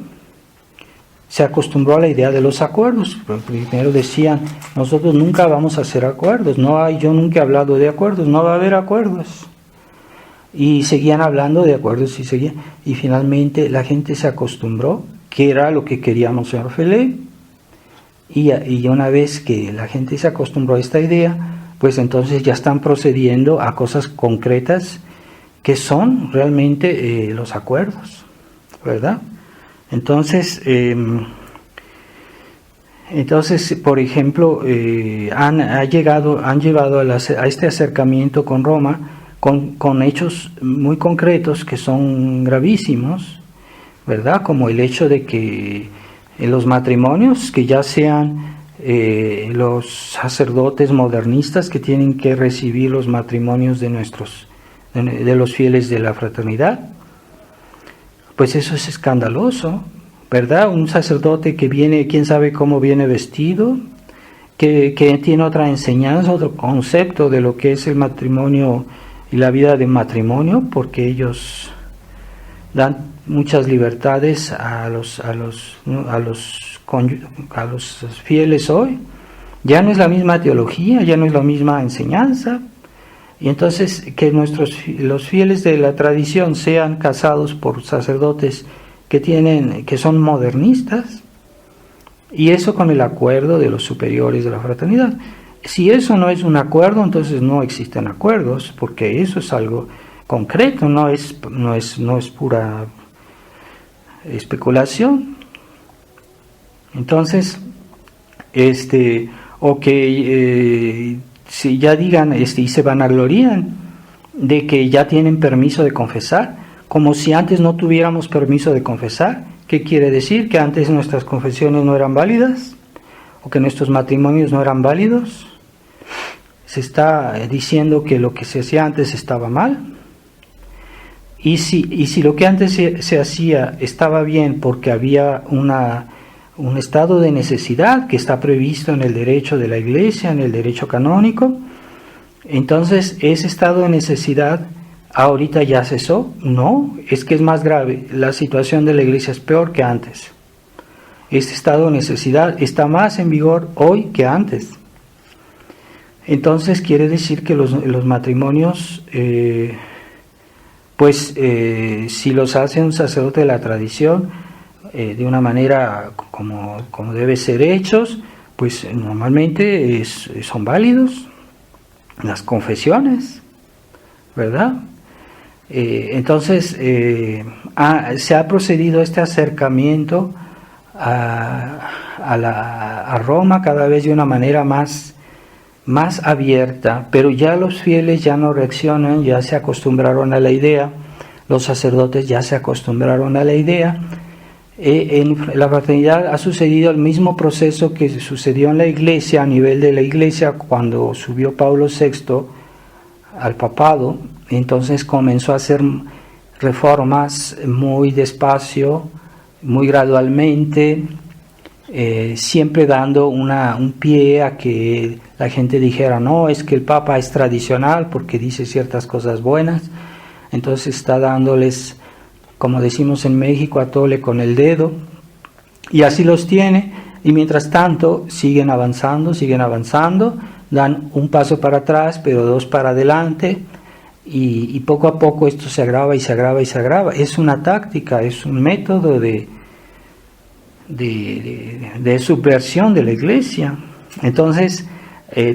se acostumbró a la idea de los acuerdos. Primero decían, nosotros nunca vamos a hacer acuerdos, yo nunca he hablado de acuerdos, no va a haber acuerdos. Y seguían hablando de acuerdos y finalmente la gente se acostumbró, que era lo que quería Monseñor Felé, y una vez que la gente se acostumbró a esta idea, pues entonces ya están procediendo a cosas concretas que son realmente los acuerdos, ¿verdad? Entonces, por ejemplo, han llevado a este acercamiento con Roma con hechos muy concretos que son gravísimos, ¿verdad? Como el hecho de que en los matrimonios, que ya sean los sacerdotes modernistas que tienen que recibir los matrimonios de los fieles de la fraternidad, pues eso es escandaloso, ¿verdad? Un sacerdote que viene, quién sabe cómo viene vestido, que tiene otra enseñanza, otro concepto de lo que es el matrimonio y la vida de matrimonio, porque ellos dan muchas libertades a los fieles hoy. Ya no es la misma teología, ya no es la misma enseñanza. Y entonces que los fieles de la tradición sean casados por sacerdotes que son modernistas, y eso con el acuerdo de los superiores de la fraternidad. Si eso no es un acuerdo, entonces no existen acuerdos, porque eso es algo concreto, no es pura especulación. Entonces, si ya digan y se vanaglorían de que ya tienen permiso de confesar, como si antes no tuviéramos permiso de confesar. ¿Qué quiere decir? ¿Que antes nuestras confesiones no eran válidas? ¿O que nuestros matrimonios no eran válidos? Se está diciendo que lo que se hacía antes estaba mal. Y si lo que antes se hacía estaba bien porque había un estado de necesidad que está previsto en el derecho de la Iglesia, en el derecho canónico, entonces ese estado de necesidad ahorita ya cesó. No, es que es más grave, la situación de la Iglesia es peor que antes. Este estado de necesidad está más en vigor hoy que antes. Entonces quiere decir que los matrimonios, si los hace un sacerdote de la tradición, de una manera como debe ser hechos, pues normalmente son válidos las confesiones, ¿verdad? Entonces se ha procedido a este acercamiento a Roma cada vez de una manera más abierta, pero ya los fieles ya no reaccionan, ya se acostumbraron a la idea, los sacerdotes ya se acostumbraron a la idea. En la fraternidad ha sucedido el mismo proceso que sucedió en la Iglesia, a nivel de la Iglesia, cuando subió Pablo VI al papado. Entonces comenzó a hacer reformas muy despacio, muy gradualmente, siempre dando un pie a que la gente dijera, no, es que el Papa es tradicional porque dice ciertas cosas buenas, entonces está dándoles, como decimos en México, a tole con el dedo, y así los tiene, y mientras tanto siguen avanzando, dan un paso para atrás, pero dos para adelante, y poco a poco esto se agrava y se agrava y se agrava. Es una táctica, es un método de subversión de la Iglesia. Entonces,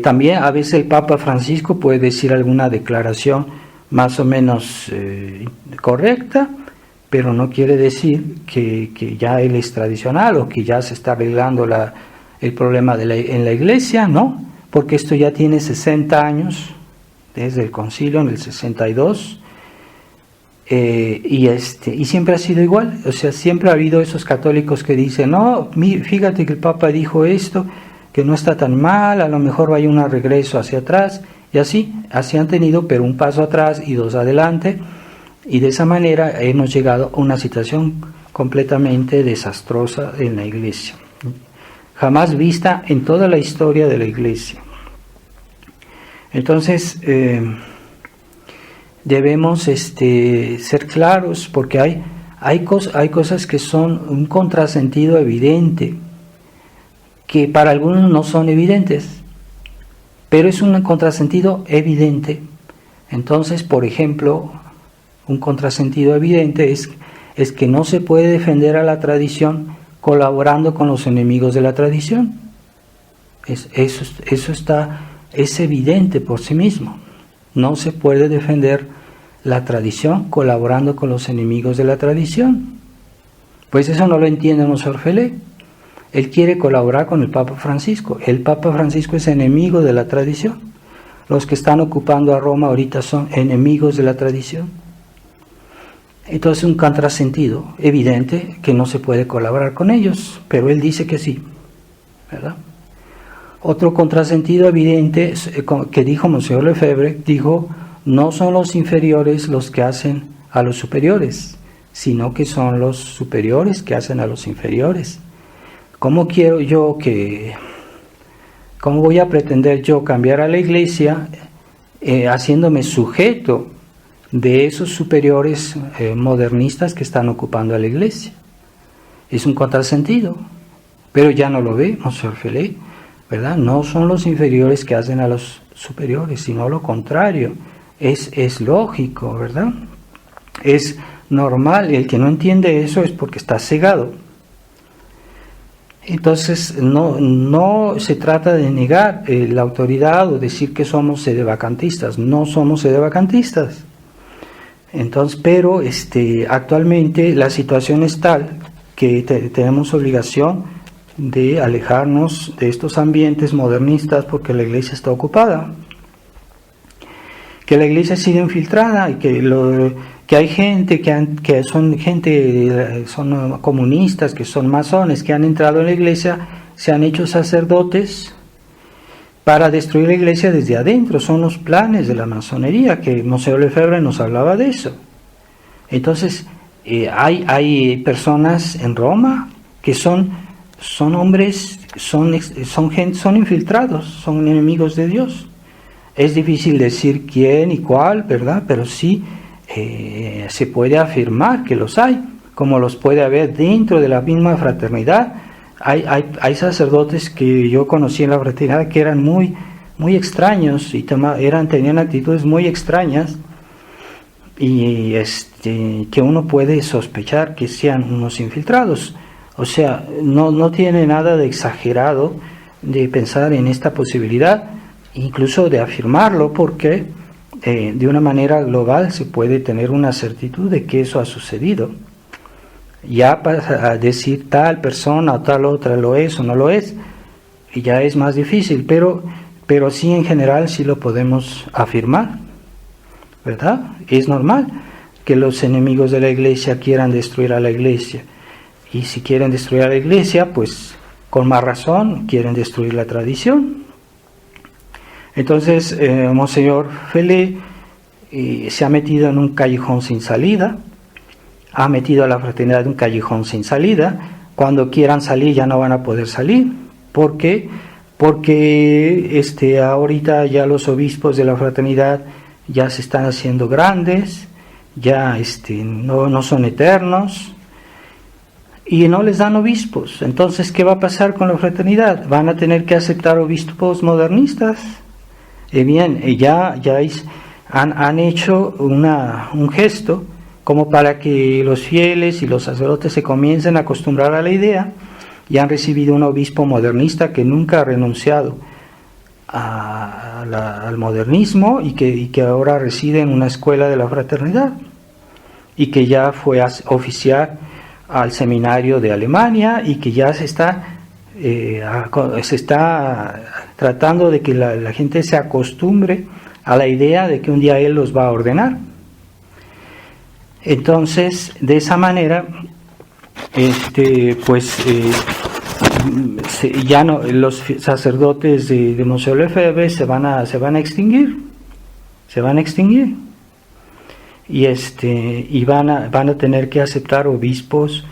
también a veces el Papa Francisco puede decir alguna declaración más o menos correcta, pero no quiere decir que ya él es tradicional o que ya se está arreglando el problema en la Iglesia, no, porque esto ya tiene 60 años, desde el concilio en el 62, y siempre ha sido igual. O sea, siempre ha habido esos católicos que dicen, no, fíjate que el Papa dijo esto, que no está tan mal, a lo mejor vaya un regreso hacia atrás, y así han tenido, pero un paso atrás y dos adelante, y de esa manera hemos llegado a una situación completamente desastrosa en la Iglesia, jamás vista en toda la historia de la Iglesia. Entonces, debemos ser claros, porque hay cosas que son un contrasentido evidente, que para algunos no son evidentes, pero es un contrasentido evidente. Entonces, por ejemplo, un contrasentido evidente es que no se puede defender a la tradición colaborando con los enemigos de la tradición. Es evidente por sí mismo. No se puede defender la tradición colaborando con los enemigos de la tradición. Pues eso no lo entiende Monsieur Fellet. Él quiere colaborar con el Papa Francisco. El Papa Francisco es enemigo de la tradición. Los que están ocupando a Roma ahorita son enemigos de la tradición. Entonces un contrasentido evidente que no se puede colaborar con ellos, pero él dice que sí, ¿verdad? Otro contrasentido evidente que dijo Monsieur Lefebvre, dijo, no son los inferiores los que hacen a los superiores, sino que son los superiores que hacen a los inferiores. ¿Cómo voy a pretender yo cambiar a la Iglesia haciéndome sujeto de esos superiores modernistas que están ocupando a la Iglesia? Es un contrasentido, pero ya no lo ve Monsieur Fellet, ¿verdad? No son los inferiores que hacen a los superiores, sino lo contrario. Es lógico, ¿verdad? Es normal. El que no entiende eso es porque está cegado. Entonces, no se trata de negar la autoridad o decir que somos sedevacantistas. No somos sedevacantistas. Entonces, pero actualmente la situación es tal que tenemos obligación de alejarnos de estos ambientes modernistas porque la Iglesia está ocupada. Que la Iglesia ha sido infiltrada y que hay gente que son comunistas, que son masones, que han entrado en la Iglesia, se han hecho sacerdotes para destruir la Iglesia desde adentro. Son los planes de la masonería, que Monsieur Lefebvre nos hablaba de eso. Entonces, hay personas en Roma que son hombres, son infiltrados, son enemigos de Dios. Es difícil decir quién y cuál, ¿verdad? Pero sí se puede afirmar que los hay, como los puede haber dentro de la misma fraternidad. Hay sacerdotes que yo conocí en la fraternidad que eran muy, muy extraños y tenían actitudes muy extrañas y que uno puede sospechar que sean unos infiltrados. O sea, no tiene nada de exagerado de pensar en esta posibilidad, incluso de afirmarlo, porque de una manera global se puede tener una certitud de que eso ha sucedido. Ya para decir tal persona o tal otra lo es o no lo es, ya es más difícil, pero sí en general sí lo podemos afirmar, ¿verdad? Es normal que los enemigos de la Iglesia quieran destruir a la Iglesia, y si quieren destruir a la Iglesia, pues con más razón quieren destruir la tradición. Entonces, Monseñor Fellet se ha metido en un callejón sin salida, ha metido a la fraternidad en un callejón sin salida. Cuando quieran salir ya no van a poder salir. ¿Por qué? Porque ahorita ya los obispos de la fraternidad ya se están haciendo grandes, ya no son eternos, y no les dan obispos. Entonces, ¿qué va a pasar con la fraternidad? Van a tener que aceptar obispos modernistas. Han hecho un gesto como para que los fieles y los sacerdotes se comiencen a acostumbrar a la idea, y han recibido un obispo modernista que nunca ha renunciado al modernismo y que ahora reside en una escuela de la fraternidad y que ya fue a oficiar al seminario de Alemania y que ya se está tratando de que la gente se acostumbre a la idea de que un día él los va a ordenar. Entonces, de esa manera, ya no, los sacerdotes de Monsieur Lefebvre se van a extinguir, y van a tener que aceptar obispos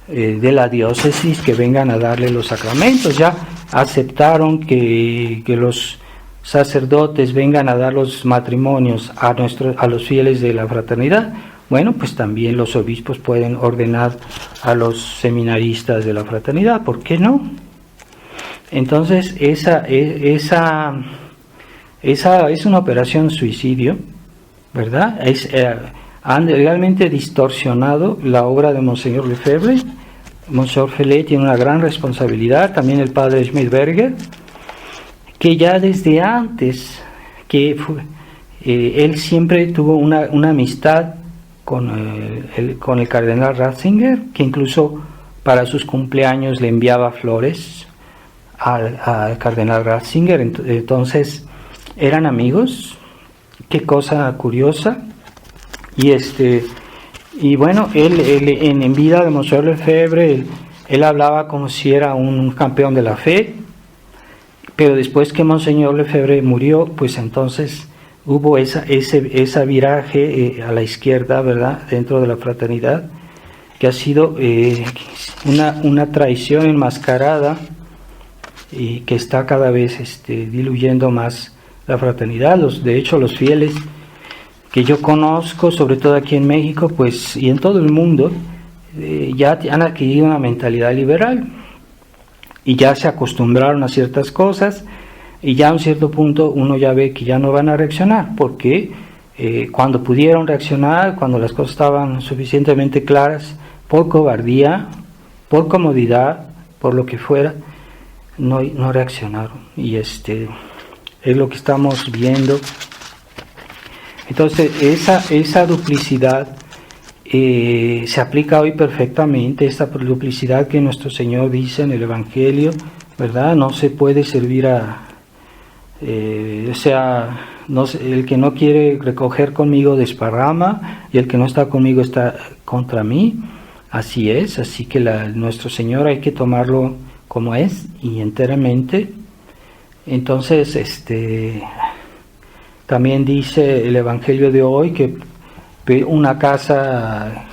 de la diócesis que vengan a darle los sacramentos. Ya aceptaron que los sacerdotes vengan a dar los matrimonios a los fieles de la fraternidad, bueno, pues también los obispos pueden ordenar a los seminaristas de la fraternidad, ¿por qué no? Entonces, esa es una operación suicidio, ¿verdad? Han realmente distorsionado la obra de Monseñor Lefebvre. Monseñor Fellet tiene una gran responsabilidad, también el padre Schmidberger, que ya desde antes, él siempre tuvo una amistad con el cardenal Ratzinger, que incluso para sus cumpleaños le enviaba flores al cardenal Ratzinger. Entonces eran amigos, qué cosa curiosa. Y bueno, él en vida de Monseñor Lefebvre, él hablaba como si era un campeón de la fe, pero después que Monseñor Lefebvre murió, pues entonces hubo esa viraje a la izquierda, ¿verdad?, dentro de la fraternidad, que ha sido una traición enmascarada y que está cada vez diluyendo más la fraternidad. De hecho, los fieles que yo conozco, sobre todo aquí en México, pues, y en todo el mundo, ya han adquirido una mentalidad liberal y ya se acostumbraron a ciertas cosas, y ya a un cierto punto uno ya ve que ya no van a reaccionar, porque cuando pudieron reaccionar, cuando las cosas estaban suficientemente claras, por cobardía, por comodidad, por lo que fuera, no reaccionaron, y es lo que estamos viendo. Entonces esa duplicidad se aplica hoy perfectamente, esta duplicidad que nuestro Señor dice en el Evangelio, ¿verdad? No se puede servir el que no quiere recoger conmigo desparrama, y el que no está conmigo está contra mí. Así es, así que nuestro Señor hay que tomarlo como es y enteramente. Entonces, también dice el Evangelio de hoy que una casa,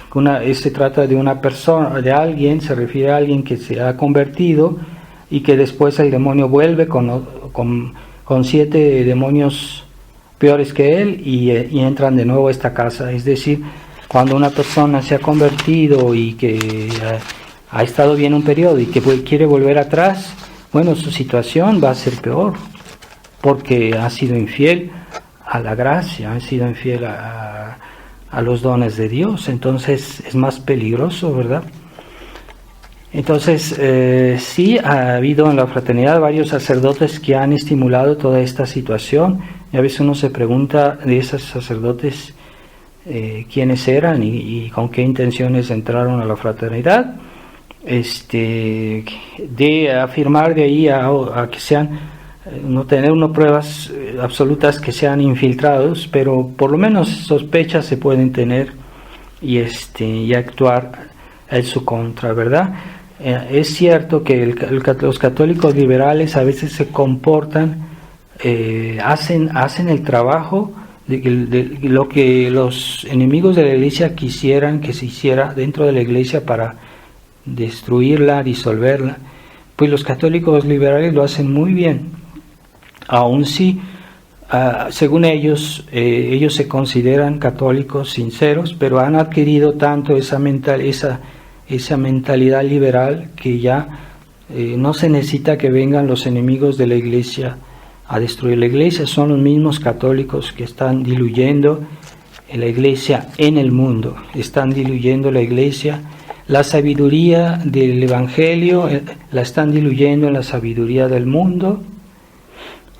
se trata de una persona, de alguien, se refiere a alguien que se ha convertido y que después el demonio vuelve con 7 demonios peores que él y entran de nuevo a esta casa. Es decir, cuando una persona se ha convertido y que ha estado bien un periodo y que quiere volver atrás, bueno, su situación va a ser peor, porque ha sido infiel a la gracia, ha sido infiel a los dones de Dios. Entonces es más peligroso, ¿verdad? Entonces sí ha habido en la fraternidad varios sacerdotes que han estimulado toda esta situación, y a veces uno se pregunta de esos sacerdotes quiénes eran y con qué intenciones entraron a la fraternidad. De afirmar de ahí a que sean, no tener pruebas absolutas que sean infiltrados, pero por lo menos sospechas se pueden tener y actuar en su contra, ¿verdad? Es cierto que los católicos liberales a veces se comportan, hacen el trabajo de lo que los enemigos de la Iglesia quisieran que se hiciera dentro de la Iglesia para destruirla, disolverla. Pues los católicos liberales lo hacen muy bien, aun si según ellos se consideran católicos sinceros, pero han adquirido tanto esa mentalidad liberal que ya no se necesita que vengan los enemigos de la Iglesia a destruir la Iglesia. Son los mismos católicos que están diluyendo la Iglesia en el mundo, están diluyendo la Iglesia. La sabiduría del Evangelio la están diluyendo en la sabiduría del mundo,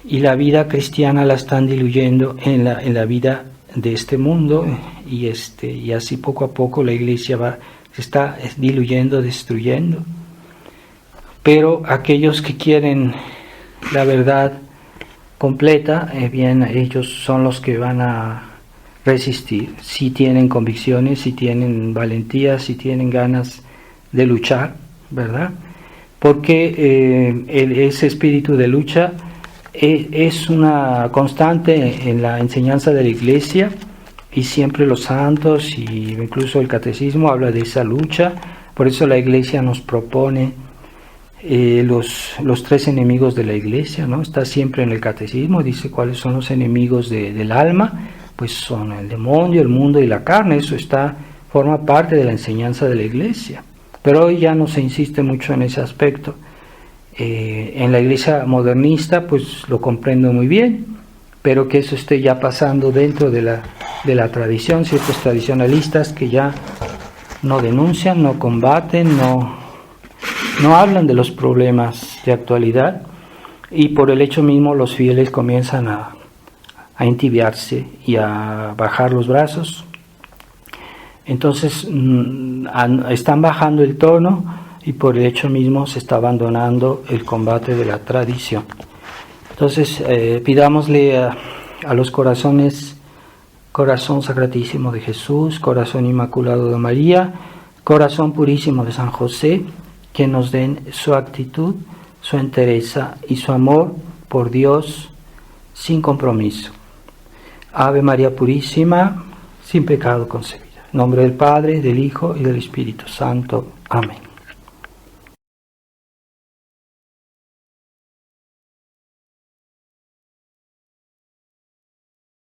y la vida cristiana la están diluyendo en la vida de este mundo, y así poco a poco la Iglesia se está diluyendo, destruyendo. Pero aquellos que quieren la verdad completa, bien, ellos son los que van a resistir, si tienen convicciones, si tienen valentía, si tienen ganas de luchar, ¿verdad? Porque ese espíritu de lucha es una constante en la enseñanza de la Iglesia, y siempre los santos y incluso el catecismo habla de esa lucha. Por eso la Iglesia nos propone los 3 enemigos de la Iglesia, ¿no? Está siempre en el catecismo, dice cuáles son los enemigos del alma, pues son el demonio, el mundo y la carne. Eso forma parte de la enseñanza de la Iglesia. Pero hoy ya no se insiste mucho en ese aspecto. En la Iglesia modernista pues lo comprendo muy bien, pero que eso esté ya pasando dentro de la tradición, ciertos tradicionalistas que ya no denuncian, no combaten, no hablan de los problemas de actualidad, y por el hecho mismo los fieles comienzan a entibiarse y a bajar los brazos. Entonces están bajando el tono, y por el hecho mismo se está abandonando el combate de la tradición. Entonces pidámosle a los corazones, corazón sacratísimo de Jesús, corazón inmaculado de María, corazón purísimo de San José, que nos den su actitud, su entereza y su amor por Dios sin compromiso. Ave María Purísima, sin pecado concebida. En nombre del Padre, del Hijo y del Espíritu Santo. Amén.